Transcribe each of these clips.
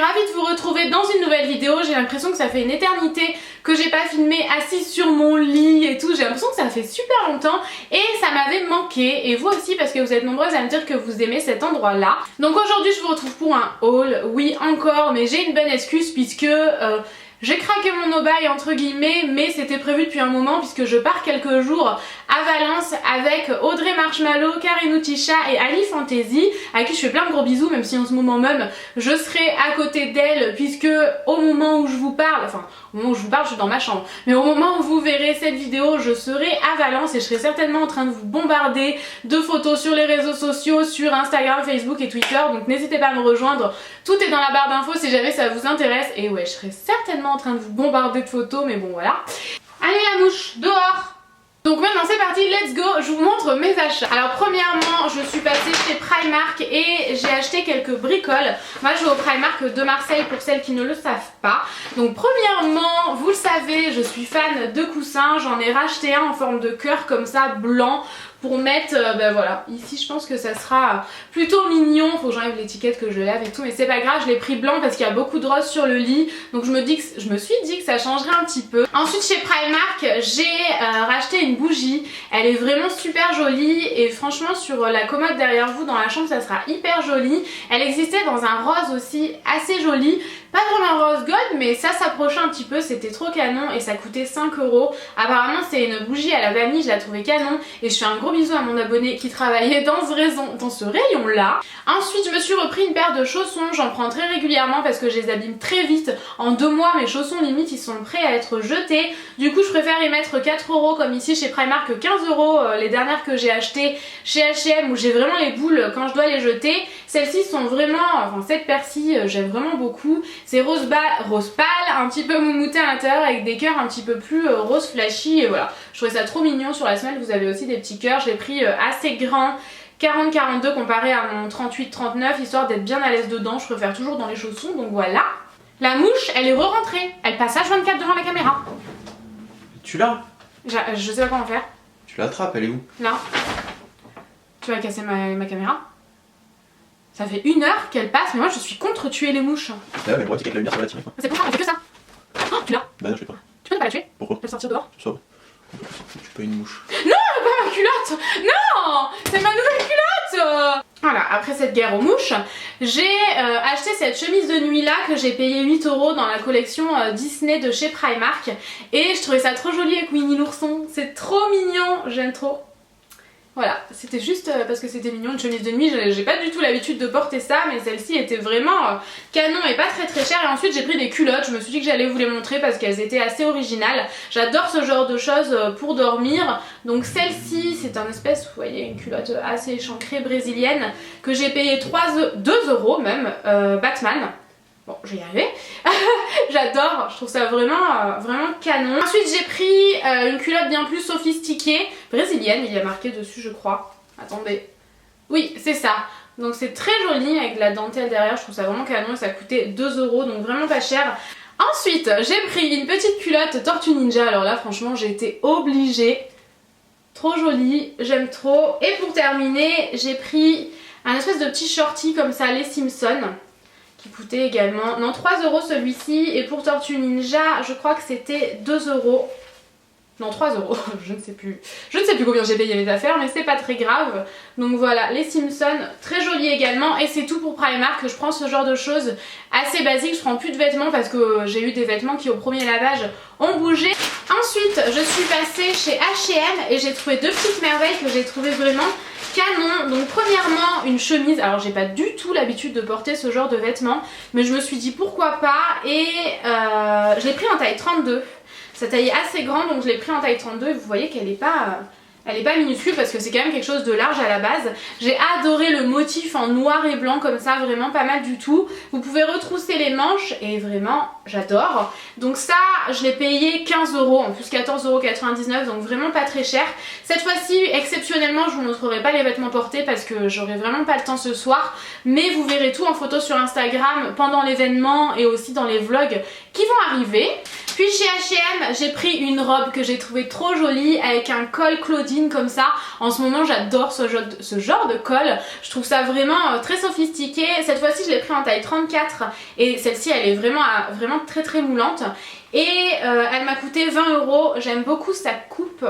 ravie de vous retrouver dans une nouvelle vidéo. J'ai l'impression que ça fait une éternité que j'ai pas filmé assise sur mon lit et tout. J'ai l'impression que ça fait super longtemps et ça m'avait manqué. Et vous aussi, parce que vous êtes nombreuses à me dire que vous aimez cet endroit là. Donc aujourd'hui je vous retrouve pour un haul. Oui encore, mais j'ai une bonne excuse puisque j'ai craqué mon no-buy entre guillemets, mais c'était prévu depuis un moment puisque je pars quelques jours à Valence avec Audrey Marshmallow, Karine Tisha et Ali Fantasy, à qui je fais plein de gros bisous, même si en ce moment même je serai à côté d'elle puisque au moment où je vous parle, enfin au moment où je vous parle je suis dans ma chambre, mais au moment où vous verrez cette vidéo je serai à Valence et je serai certainement en train de vous bombarder de photos sur les réseaux sociaux, sur Instagram, Facebook et Twitter, donc n'hésitez pas à me rejoindre, tout est dans la barre d'infos si jamais ça vous intéresse. Et ouais, je serai certainement en train de vous bombarder de photos, mais bon voilà. Allez la mouche, dehors! Donc maintenant c'est parti, let's go, je vous montre mes achats. Alors premièrement, je suis passée chez Primark et j'ai acheté quelques bricoles. Moi je vais au Primark de Marseille pour celles qui ne le savent pas. Donc premièrement, vous le savez, je suis fan de coussins. J'en ai racheté un en forme de cœur comme ça, blanc, pour mettre, ben voilà, ici je pense que ça sera plutôt mignon. Faut que j'enlève l'étiquette, que je lave et tout, mais c'est pas grave, je l'ai pris blanc parce qu'il y a beaucoup de rose sur le lit. Donc je me suis dit que ça changerait un petit peu. Ensuite chez Primark, j'ai racheté une bougie. Elle est vraiment super jolie et franchement sur la commode derrière vous dans la chambre ça sera hyper joli. Elle existait dans un rose aussi assez joli. Pas vraiment rose gold, mais ça s'approchait un petit peu, c'était trop canon et ça coûtait 5 €. Apparemment c'est une bougie à la vanille, je la trouvais canon et je fais un gros bisou à mon abonné qui travaillait dans ce rayon là. Ensuite je me suis repris une paire de chaussons, j'en prends très régulièrement parce que je les abîme très vite. En 2 mois mes chaussons limite ils sont prêts à être jetés. Du coup je préfère y mettre 4 € comme ici chez Primark que 15 €. Les dernières que j'ai achetées chez H&M où j'ai vraiment les boules quand je dois les jeter. Celles-ci sont vraiment, enfin cette paire-ci j'aime vraiment beaucoup. C'est rose pâle, un petit peu moumouté à l'intérieur avec des cœurs un petit peu plus rose flashy et voilà. Je trouvais ça trop mignon. Sur la semelle vous avez aussi des petits cœurs. Je l'ai pris assez grand, 40-42 comparé à mon 38-39 histoire d'être bien à l'aise dedans. Je préfère toujours dans les chaussons donc voilà. La mouche elle est re-rentrée, elle passe H24 devant la caméra. Tu l'as? Je sais pas comment faire. Tu l'attrapes, elle est où? Là. Tu vas casser ma caméra? Ça fait 1 heure qu'elle passe, mais moi je suis contre tuer les mouches. Ah ouais, mais pourquoi tu quittes la lumière sur la tirer? C'est pour ça, elle fait que ça. Oh, tu l'as? Bah non, je l'ai pas. Tu peux pas la tuer? Pourquoi? Elle sortir dehors? Ça va. Tu peux une mouche. Non, pas ma culotte! Non! C'est ma nouvelle culotte! Voilà, après cette guerre aux mouches, j'ai acheté cette chemise de nuit là que j'ai payé 8 € dans la collection Disney de chez Primark. Et je trouvais ça trop joli avec Winnie l'ourson. C'est trop mignon, j'aime trop. Voilà, c'était juste parce que c'était mignon, une chemise de nuit, j'ai pas du tout l'habitude de porter ça, mais celle-ci était vraiment canon et pas très chère. Et ensuite j'ai pris des culottes, je me suis dit que j'allais vous les montrer parce qu'elles étaient assez originales. J'adore ce genre de choses pour dormir. Donc celle-ci, c'est un espèce, vous voyez, une culotte assez échancrée brésilienne que j'ai payé 2 € même, Batman. Bon, je vais y arriver. J'adore, je trouve ça vraiment, vraiment canon. Ensuite j'ai pris une culotte bien plus sophistiquée, brésilienne, il y a marqué dessus je crois. Attendez. Oui, c'est ça. Donc c'est très joli avec de la dentelle derrière, je trouve ça vraiment canon et ça coûtait 2 €, donc vraiment pas cher. Ensuite j'ai pris une petite culotte Tortue Ninja, alors là franchement j'ai été obligée. Trop jolie, j'aime trop. Et pour terminer, j'ai pris un espèce de petit shorty comme ça, les Simpsons, qui coûtait également, non 3 € celui-ci, et pour Tortue Ninja je crois que c'était 2 €, non 3 €, je ne sais plus combien j'ai payé mes affaires mais c'est pas très grave. Donc voilà, les Simpsons, très jolis également, et c'est tout pour Primark. Je prends ce genre de choses assez basiques, je prends plus de vêtements parce que j'ai eu des vêtements qui au premier lavage ont bougé. Ensuite je suis passée chez H&M et j'ai trouvé 2 petites merveilles que j'ai trouvées vraiment canon. Donc premièrement une chemise, alors j'ai pas du tout l'habitude de porter ce genre de vêtements mais je me suis dit pourquoi pas et je l'ai pris en taille 32. Sa taille est assez grande donc je l'ai pris en taille 32 et vous voyez qu'elle est pas minuscule parce que c'est quand même quelque chose de large à la base. J'ai adoré le motif en noir et blanc comme ça, vraiment pas mal du tout. Vous pouvez retrousser les manches et vraiment j'adore. Donc ça je l'ai payé 15 €, en plus 14,99 € donc vraiment pas très cher. Cette fois-ci exceptionnellement je vous montrerai pas les vêtements portés parce que j'aurai vraiment pas le temps ce soir, mais vous verrez tout en photo sur Instagram pendant l'événement et aussi dans les vlogs qui vont arriver. Puis chez H&M, j'ai pris une robe que j'ai trouvée trop jolie avec un col Claudine comme ça. En ce moment, j'adore ce genre de col. Je trouve ça vraiment très sophistiqué. Cette fois-ci, je l'ai pris en taille 34 et celle-ci, elle est vraiment très très moulante. Et elle m'a coûté 20 €. J'aime beaucoup sa coupe.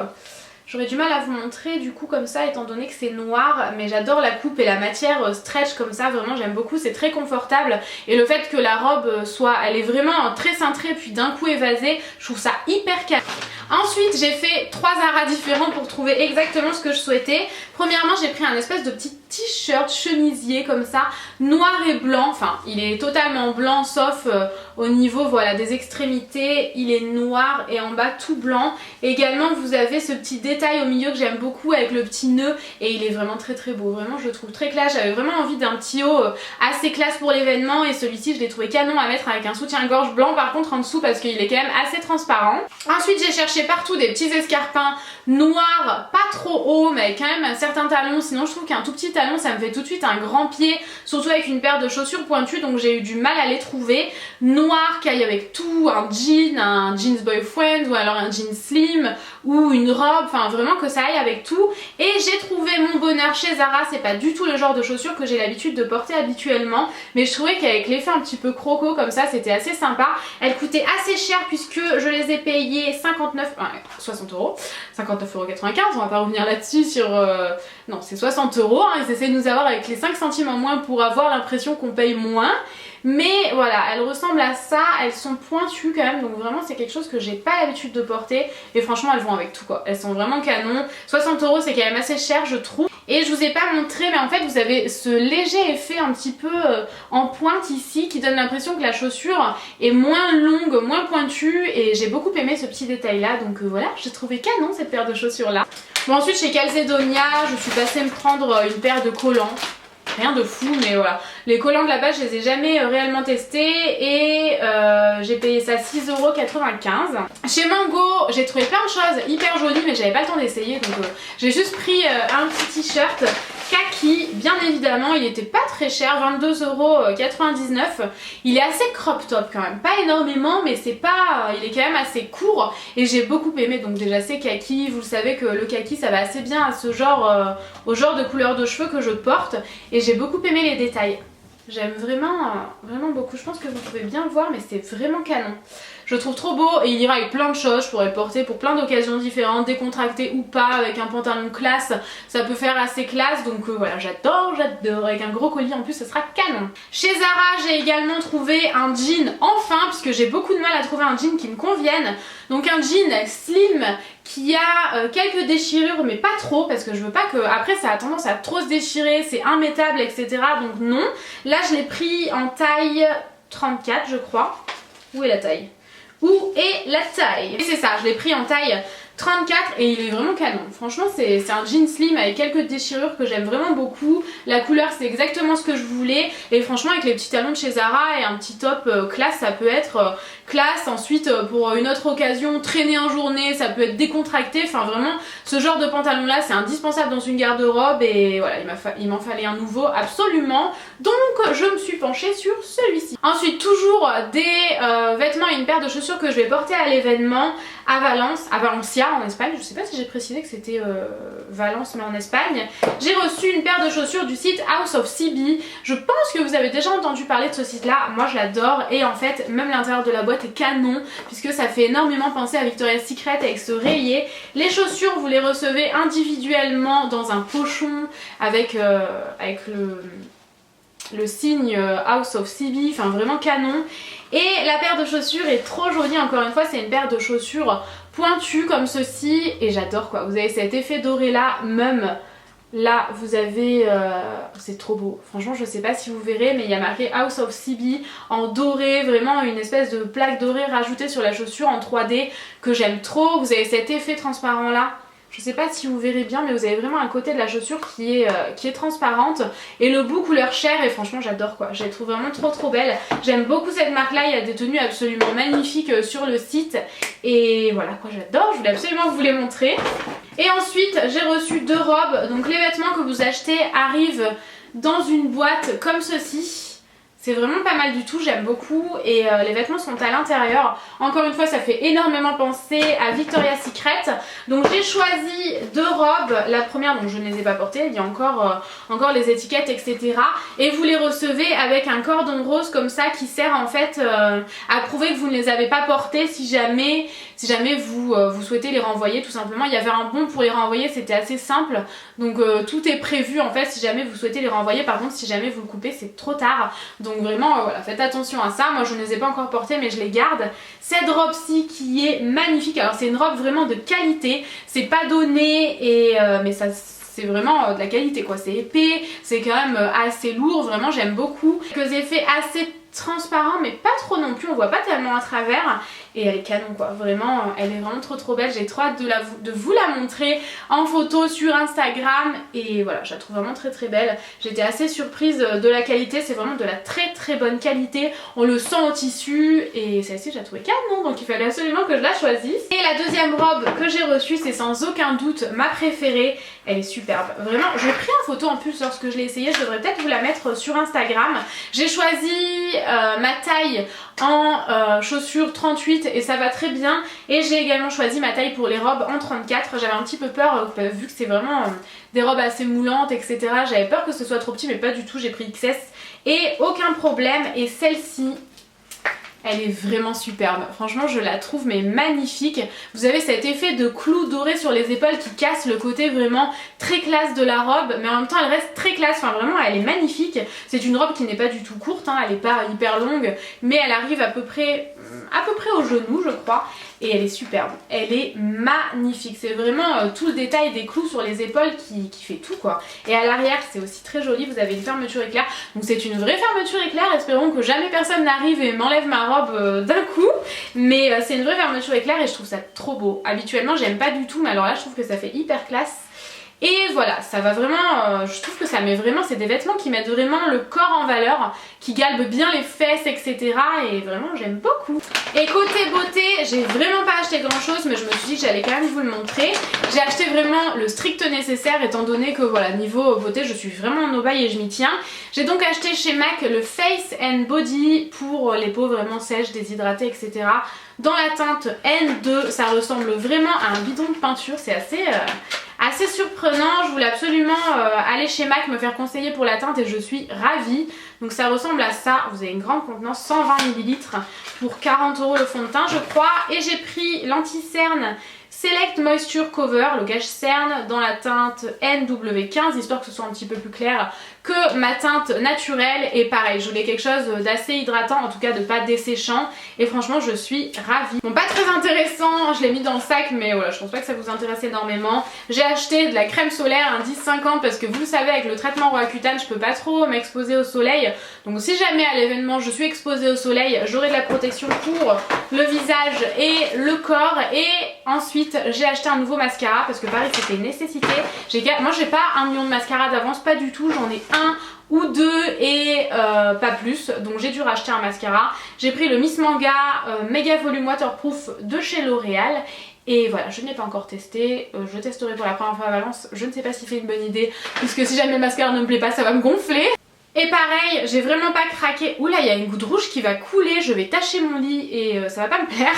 J'aurais du mal à vous montrer du coup comme ça étant donné que c'est noir, mais j'adore la coupe et la matière stretch comme ça, vraiment j'aime beaucoup, c'est très confortable et le fait que la robe elle est vraiment très cintrée puis d'un coup évasée, je trouve ça hyper calme. Ensuite j'ai fait 3 Zara différents pour trouver exactement ce que je souhaitais. Premièrement j'ai pris un espèce de petit t-shirt chemisier comme ça, noir et blanc, enfin il est totalement blanc sauf au niveau voilà des extrémités, il est noir et en bas tout blanc. Également vous avez ce petit détail au milieu que j'aime beaucoup avec le petit nœud et il est vraiment très très beau, vraiment je le trouve très classe. J'avais vraiment envie d'un petit haut assez classe pour l'événement et celui-ci je l'ai trouvé canon à mettre avec un soutien-gorge blanc par contre en dessous parce qu'il est quand même assez transparent. Ensuite j'ai cherché partout des petits escarpins noirs, pas trop hauts mais avec quand même un certain talon, sinon je trouve qu'un tout petit talon ça me fait tout de suite un grand pied, surtout avec une paire de chaussures pointues, donc j'ai eu du mal à les trouver. Noir qui aille avec tout, un jeans boyfriend ou alors un jean slim ou une robe, enfin vraiment que ça aille avec tout. Et j'ai trouvé mon bonheur chez Zara, c'est pas du tout le genre de chaussures que j'ai l'habitude de porter habituellement, mais je trouvais qu'avec l'effet un petit peu croco comme ça c'était assez sympa. Elles coûtaient assez cher puisque je les ai payées 60 €, 59,95 €, on va pas revenir là-dessus sur... Non c'est 60 €, hein, ils essaient de nous avoir avec les 5 centimes en moins pour avoir l'impression qu'on paye moins. Mais voilà, elles ressemblent à ça, elles sont pointues quand même, donc vraiment c'est quelque chose que j'ai pas l'habitude de porter et franchement elles vont avec tout quoi, elles sont vraiment canon. 60 € c'est quand même assez cher je trouve. Et je vous ai pas montré mais en fait vous avez ce léger effet un petit peu en pointe ici qui donne l'impression que la chaussure est moins longue, moins pointue et j'ai beaucoup aimé ce petit détail là, donc voilà, j'ai trouvé canon cette paire de chaussures là. Bon ensuite chez Calzedonia je suis passée me prendre une paire de collants. Rien de fou mais voilà, les collants de là-bas je les ai jamais réellement testés et j'ai payé ça 6,95 €. Chez Mango j'ai trouvé plein de choses hyper jolies mais j'avais pas le temps d'essayer donc j'ai juste pris un petit t-shirt kaki, bien évidemment il était pas très cher, 22,99 €. Il est assez crop top quand même, pas énormément mais c'est pas, il est quand même assez court et j'ai beaucoup aimé. Donc déjà c'est kaki, vous le savez que le kaki ça va assez bien à ce genre, au genre de couleur de cheveux que je porte et j'ai beaucoup aimé les détails. J'aime vraiment beaucoup, je pense que vous pouvez bien le voir mais c'est vraiment canon. Je le trouve trop beau et il ira avec plein de choses, je pourrais le porter pour plein d'occasions différentes, décontracté ou pas, avec un pantalon classe, ça peut faire assez classe donc voilà, j'adore, avec un gros collier en plus ça sera canon. Chez Zara j'ai également trouvé un jean enfin, puisque j'ai beaucoup de mal à trouver un jean qui me convienne, donc un jean slim qui a quelques déchirures mais pas trop parce que je veux pas que après ça a tendance à trop se déchirer, c'est immétable etc, donc non. Là je l'ai pris en taille 34 je crois. Où est la taille? Où est la taille? Et c'est ça, je l'ai pris en taille 34 et il est vraiment canon. Franchement c'est un jean slim avec quelques déchirures que j'aime vraiment beaucoup. La couleur c'est exactement ce que je voulais et franchement avec les petits talons de chez Zara et un petit top classe ça peut être classe. Ensuite pour une autre occasion, traîner en journée, ça peut être décontracté. Enfin vraiment ce genre de pantalon là c'est indispensable dans une garde-robe et voilà il m'en fallait un nouveau absolument. Donc je me suis penchée sur celui-ci. Ensuite toujours des vêtements et une paire de chaussures que je vais porter à l'événement à Valencia en Espagne. Je sais pas si j'ai précisé que c'était Valence mais en Espagne. J'ai reçu une paire de chaussures du site House of CB. Je pense que vous avez déjà entendu parler de ce site là, moi je l'adore et en fait même l'intérieur de la boîte est canon puisque ça fait énormément penser à Victoria's Secret avec ce rayé. Les chaussures vous les recevez individuellement dans un pochon avec le signe House of CB, enfin vraiment canon. Et la paire de chaussures est trop jolie, encore une fois c'est une paire de chaussures pointues comme ceci et j'adore quoi. Vous avez cet effet doré là, même là vous avez, c'est trop beau, franchement je sais pas si vous verrez mais il y a marqué House of CB en doré, vraiment une espèce de plaque dorée rajoutée sur la chaussure en 3D que j'aime trop. Vous avez cet effet transparent là. Je sais pas si vous verrez bien mais vous avez vraiment un côté de la chaussure qui est transparente et le bout couleur chair et franchement j'adore quoi, je les trouve vraiment trop belle. J'aime beaucoup cette marque là, il y a des tenues absolument magnifiques sur le site et voilà quoi, j'adore, je voulais absolument vous les montrer. Et ensuite j'ai reçu 2 robes, donc les vêtements que vous achetez arrivent dans une boîte comme ceci. C'est vraiment pas mal du tout, j'aime beaucoup et les vêtements sont à l'intérieur. Encore une fois, ça fait énormément penser à Victoria's Secret. Donc j'ai choisi 2 robes. La première, donc je ne les ai pas portées, il y a encore les étiquettes, etc. Et vous les recevez avec un cordon rose comme ça qui sert en fait à prouver que vous ne les avez pas portées si jamais vous souhaitez les renvoyer tout simplement. Il y avait un bon pour les renvoyer, c'était assez simple. Donc tout est prévu en fait si jamais vous souhaitez les renvoyer. Par contre, si jamais vous le coupez, c'est trop tard. Donc vraiment voilà, faites attention à ça. Moi je ne les ai pas encore portées mais je les garde. Cette robe-ci qui est magnifique. Alors c'est une robe vraiment de qualité. C'est pas donné mais ça c'est vraiment de la qualité quoi. C'est épais, c'est quand même assez lourd. Vraiment j'aime beaucoup. Quelques effets assez transparents mais pas trop non plus. On voit pas tellement à travers. Et elle est canon quoi, vraiment elle est vraiment trop belle. J'ai trop hâte de vous la montrer en photo sur Instagram. Et voilà, je la trouve vraiment très belle. J'étais assez surprise de la qualité, c'est vraiment de la très bonne qualité. On le sent au tissu et celle-ci je la trouvais canon, donc il fallait absolument que je la choisisse. Et la deuxième robe que j'ai reçue, c'est sans aucun doute ma préférée. Elle est superbe, vraiment. Je l'ai pris en photo en plus lorsque je l'ai essayée, je devrais peut-être vous la mettre sur Instagram. J'ai choisi ma taille en chaussures 38 et ça va très bien. Et j'ai également choisi ma taille pour les robes en 34. J'avais un petit peu peur vu que c'est vraiment des robes assez moulantes, etc. J'avais peur que ce soit trop petit mais pas du tout, j'ai pris XS et aucun problème. Et celle-ci, elle est vraiment superbe, franchement je la trouve mais magnifique. Vous avez cet effet de clou doré sur les épaules qui casse le côté vraiment très classe de la robe, mais en même temps elle reste très classe, enfin vraiment elle est magnifique. C'est une robe qui n'est pas du tout courte, hein. Elle n'est pas hyper longue, mais elle arrive à peu près au genou je crois. Et elle est superbe, elle est magnifique. C'est vraiment tout le détail des clous sur les épaules qui fait tout quoi. Et à l'arrière c'est aussi très joli, vous avez une fermeture éclair. Donc c'est une vraie fermeture éclair, espérons que jamais personne n'arrive et m'enlève ma robe d'un coup. Mais c'est une vraie fermeture éclair et je trouve ça trop beau. Habituellement j'aime pas du tout mais alors là je trouve que ça fait hyper classe. Et voilà, ça va vraiment, je trouve que ça met vraiment, c'est des vêtements qui mettent vraiment le corps en valeur, qui galbent bien les fesses, etc. Et vraiment j'aime beaucoup. Et côté beauté, j'ai vraiment pas acheté grand chose, mais je me suis dit que j'allais quand même vous le montrer. J'ai acheté vraiment le strict nécessaire étant donné que voilà, niveau beauté je suis vraiment en aubaine et je m'y tiens. J'ai donc acheté chez MAC le Face and Body pour les peaux vraiment sèches, déshydratées, etc. Dans la teinte N2, ça ressemble vraiment à un bidon de peinture, c'est assez surprenant. Je voulais absolument aller chez MAC me faire conseiller pour la teinte et je suis ravie. Donc ça ressemble à ça, vous avez une grande contenance, 120 ml pour 40 € le fond de teint je crois. Et j'ai pris l'anti-cerne Select Moisture Cover, le gage cerne dans la teinte NW15, histoire que ce soit un petit peu plus clair que ma teinte naturelle. Et pareil, je voulais quelque chose d'assez hydratant, en tout cas de pas desséchant. Et franchement je suis ravie. Bon, pas très intéressant, je l'ai mis dans le sac, mais voilà, je pense pas que ça vous intéresse énormément. J'ai acheté de la crème solaire, un 10-50, parce que vous le savez avec le traitement Roaccutane je peux pas trop m'exposer au soleil. Donc si jamais à l'événement je suis exposée au soleil, j'aurai de la protection pour le visage et le corps. Et ensuite j'ai acheté un nouveau mascara parce que pareil c'était une nécessité. Moi j'ai pas 1 million de mascaras d'avance, pas du tout, j'en ai un ou deux et pas plus, donc j'ai dû racheter un mascara. J'ai pris le Miss Manga Mega Volume Waterproof de chez L'Oréal. Et voilà, je ne l'ai pas encore testé, je testerai pour la première fois à Valence, je ne sais pas si c'est une bonne idée, puisque si jamais le mascara ne me plaît pas ça va me gonfler. Et pareil, j'ai vraiment pas craqué. Oula, il y a une goutte rouge qui va couler, je vais tacher mon lit et ça va pas me plaire.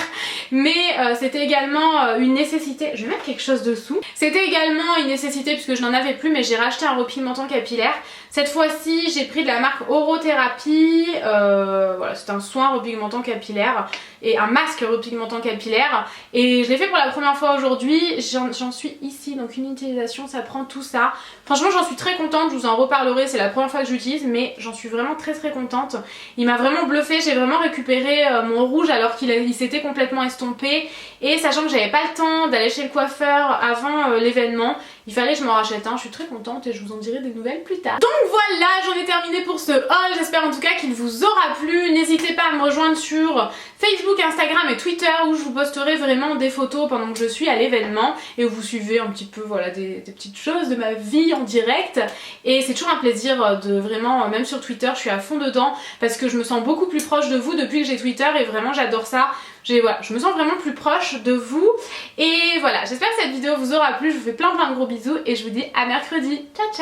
Mais c'était également une nécessité. Je vais mettre quelque chose dessous. C'était également une nécessité puisque je n'en avais plus, mais j'ai racheté un repigmentant capillaire. Cette fois-ci, j'ai pris de la marque Orothérapie. Voilà, c'est un soin repigmentant capillaire et un masque repigmentant capillaire. Et je l'ai fait pour la première fois aujourd'hui. J'en suis ici, donc une utilisation, ça prend tout ça. Franchement, j'en suis très contente, je vous en reparlerai, c'est la première fois que j'utilise, mais j'en suis vraiment très contente. Il m'a vraiment bluffé, j'ai vraiment récupéré mon rouge alors qu'il s'était complètement estompé. Et sachant que j'avais pas le temps d'aller chez le coiffeur avant l'événement, il fallait que je m'en rachète un. Je suis très contente et je vous en dirai des nouvelles plus tard. Donc voilà, j'en ai terminé pour ce haul. J'espère en tout cas qu'il vous aura plu. N'hésitez pas à me rejoindre sur Facebook, Instagram et Twitter où je vous posterai vraiment des photos pendant que je suis à l'événement et où vous suivez un petit peu voilà, des petites choses de ma vie en direct. Et c'est toujours un plaisir de vraiment, même sur Twitter, je suis à fond dedans parce que je me sens beaucoup plus proche de vous depuis que j'ai Twitter et vraiment j'adore ça. Voilà, je me sens vraiment plus proche de vous. Et voilà, j'espère que cette vidéo vous aura plu. Je vous fais plein de gros bisous et je vous dis à mercredi. Ciao ciao.